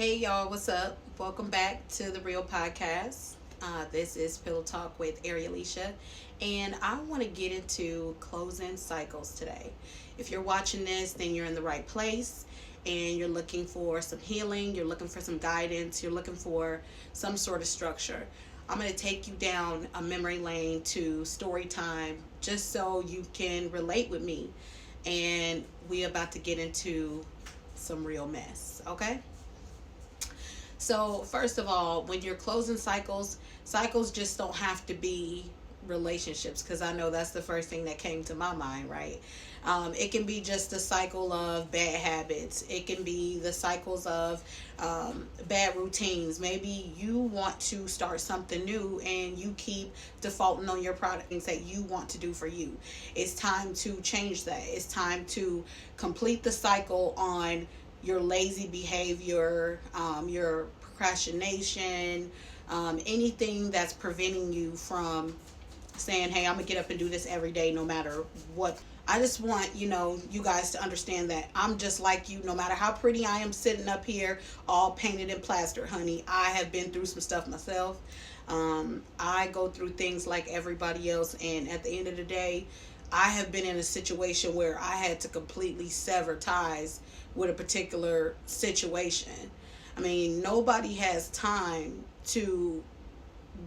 Hey y'all, what's up? Welcome back to the Real Podcast. This is Pillow Talk with Arrie'Alisha, and I want to get into closing cycles today. If you're watching this, then you're in the right place and you're looking for some healing, you're looking for some guidance, you're looking for some sort of structure. I'm going to take you down a memory lane to story time just so you can relate with me. And we about to get into some real mess, okay? So, first of all, when you're closing cycles, cycles just don't have to be relationships because I know that's the first thing that came to my mind, right? It can be just a cycle of bad habits. It can be the cycles of bad routines. Maybe you want to start something new and you keep defaulting on your product things that you want to do for you. It's time to change that. It's time to complete the cycle on your lazy behavior, your procrastination, anything that's preventing you from saying, hey, I'm going to get up and do this every day no matter what. I just want, you guys to understand that I'm just like you. No matter how pretty I am sitting up here, all painted and plastered, honey, I have been through some stuff myself. I go through things like everybody else. And at the end of the day, I have been in a situation where I had to completely sever ties with a particular situation. I mean, nobody has time to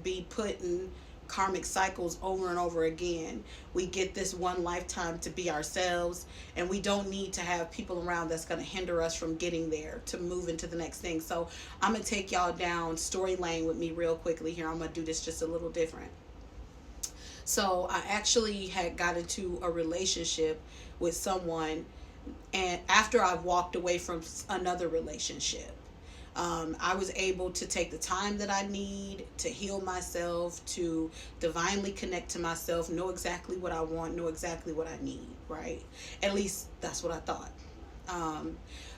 be putting karmic cycles over and over again. We get this one lifetime to be ourselves, and we don't need to have people around that's going to hinder us from getting there to move into the next thing. So I'm going to take y'all down story lane with me real quickly here. I'm going to do this just a little different. So I actually had got into a relationship with someone, and after I walked away from another relationship, I was able to take the time that I need to heal myself, to divinely connect to myself, know exactly what I want, know exactly what I need, right? At least that's what I thought.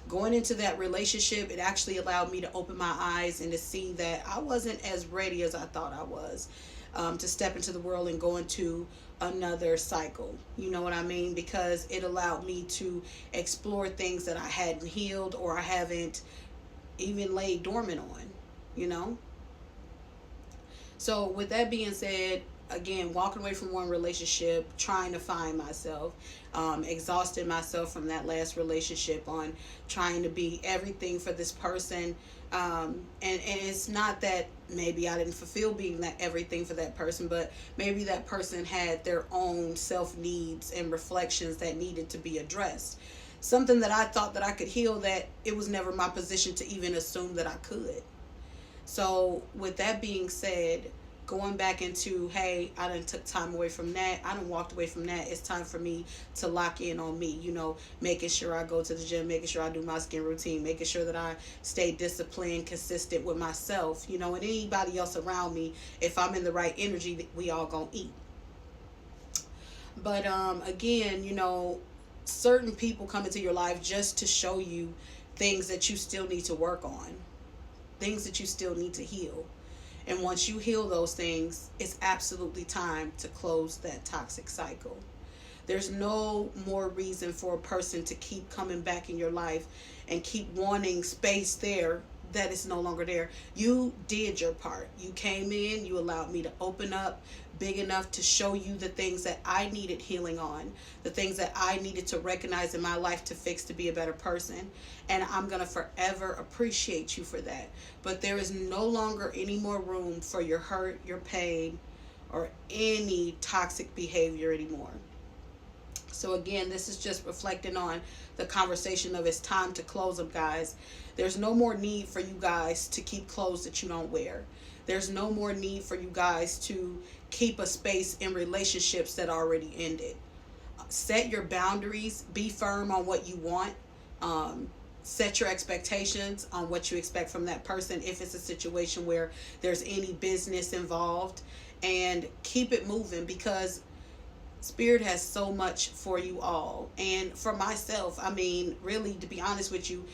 Going into that relationship, it actually allowed me to open my eyes and to see that I wasn't as ready as I thought I was, to step into the world and go into another cycle. You know what I mean? Because it allowed me to explore things that I hadn't healed or I haven't even laid dormant on, you know? So with that being said, again, walking away from one relationship, trying to find myself, exhausted myself from that last relationship on trying to be everything for this person. And it's not that maybe I didn't fulfill being that everything for that person, but maybe that person had their own self needs and reflections that needed to be addressed. Something that I thought that I could heal, that it was never my position to even assume that I could. So with that being said, going back into, hey, I done took time away from that, I done walked away from that, it's time for me to lock in on me, making sure I go to the gym, making sure I do my skin routine, making sure that I stay disciplined, consistent with myself, and anybody else around me. If I'm in the right energy, we all gonna eat. But again, certain people come into your life just to show you things that you still need to work on, things that you still need to heal. And once you heal those things, it's absolutely time to close that toxic cycle. There's no more reason for a person to keep coming back in your life and keep wanting space there that is no longer there. You did your part. You came in, you allowed me to open up big enough to show you the things that I needed healing on, the things that I needed to recognize in my life to fix, to be a better person. And I'm going to forever appreciate you for that. But there is no longer any more room for your hurt, your pain, or any toxic behavior anymore. So again, this is just reflecting on the conversation of it's time to close them, guys. There's no more need for you guys to keep clothes that you don't wear. There's no more need for you guys to keep a space in relationships that already ended. Set your boundaries. Be firm on what you want. Set your expectations on what you expect from that person if it's a situation where there's any business involved. And keep it moving, because Spirit has so much for you all. And for myself, I mean, really, to be honest with you,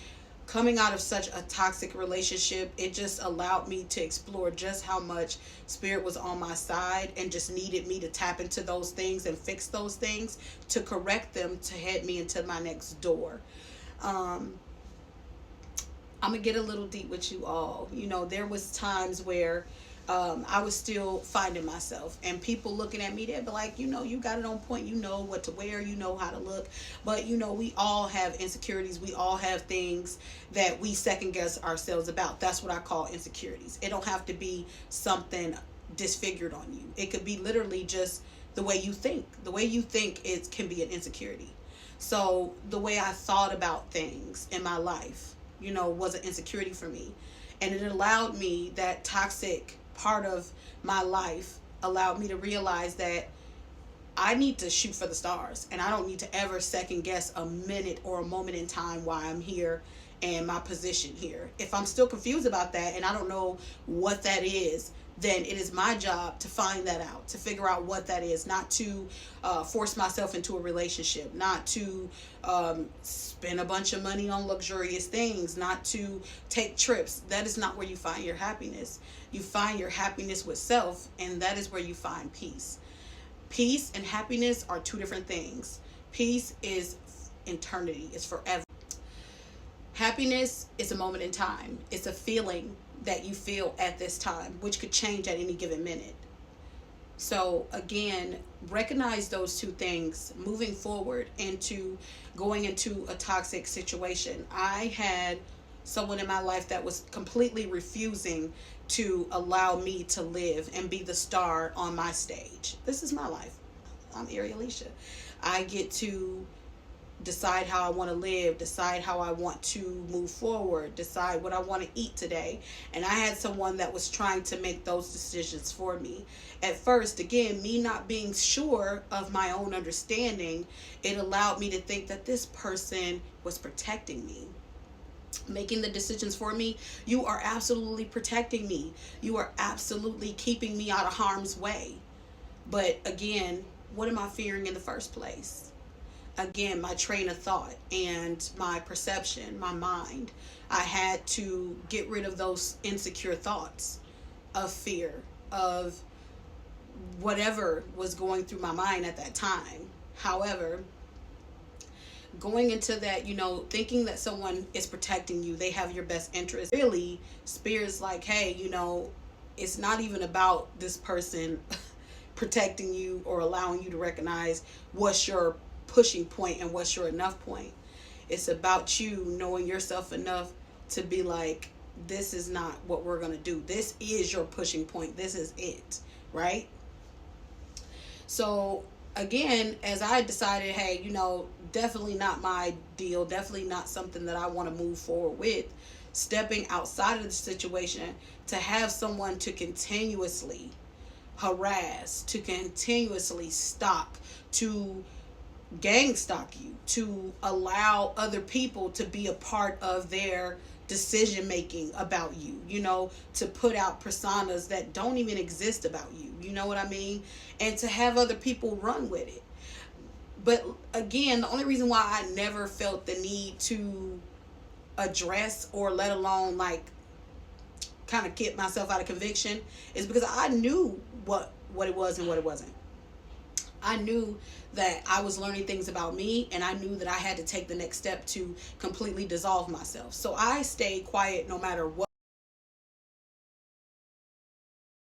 coming out of such a toxic relationship, it just allowed me to explore just how much Spirit was on my side and just needed me to tap into those things and fix those things, to correct them, to head me into my next door. I'm gonna get a little deep with you all. You know, there was times where I was still finding myself, and people looking at me, they'd be like, you know, you got it on point. You know what to wear. You know how to look. But you know, we all have insecurities. We all have things that we second guess ourselves about. That's what I call insecurities. It don't have to be something disfigured on you. It could be literally just the way you think. The way you think it can be an insecurity. So the way I thought about things in my life, you know, was an insecurity for me. And it allowed me, that toxic part of my life allowed me to realize that I need to shoot for the stars, and I don't need to ever second guess a minute or a moment in time why I'm here and my position here. If I'm still confused about that and I don't know what that is, then it is my job to find that out, to figure out what that is, not to force myself into a relationship, not to spend a bunch of money on luxurious things, not to take trips. That is not where you find your happiness. You find your happiness with self, and that is where you find peace. Peace and happiness are two different things. Peace is eternity, it's forever. Happiness is a moment in time. It's a feeling that you feel at this time, which could change at any given minute. So again, recognize those two things moving forward into going into a toxic situation. I had someone in my life that was completely refusing to allow me to live and be the star on my stage. This is my life. I'm Arrie'Alisha. I get to decide how I want to live, decide how I want to move forward, decide what I want to eat today. And I had someone that was trying to make those decisions for me. At first, again, me not being sure of my own understanding, it allowed me to think that this person was protecting me, making the decisions for me. You are absolutely protecting me. You are absolutely keeping me out of harm's way. But again, what am I fearing in the first place? Again, my train of thought and my perception, my mind. I had to get rid of those insecure thoughts of fear, of whatever was going through my mind at that time. However, going into that, you know, thinking that someone is protecting you, they have your best interest, really, Spirit's like, hey, you know, it's not even about this person protecting you or allowing you to recognize what's your pushing point and what's your enough point. It's about you knowing yourself enough to be like, this is not what we're going to do. This is your pushing point. This is it, right? So again, as I decided, hey, you know, definitely not my deal, definitely not something that I want to move forward with, stepping outside of the situation, to have someone to continuously harass, to continuously stalk, to gang stalk you, to allow other people to be a part of their decision making about you, you know, to put out personas that don't even exist about you, you know what I mean, and to have other people run with it. But again, the only reason why I never felt the need to address, or let alone like kind of get myself out of conviction, is because I knew what it was and what it wasn't. I knew that I was learning things about me, and I knew that I had to take the next step to completely dissolve myself. So I stayed quiet no matter what.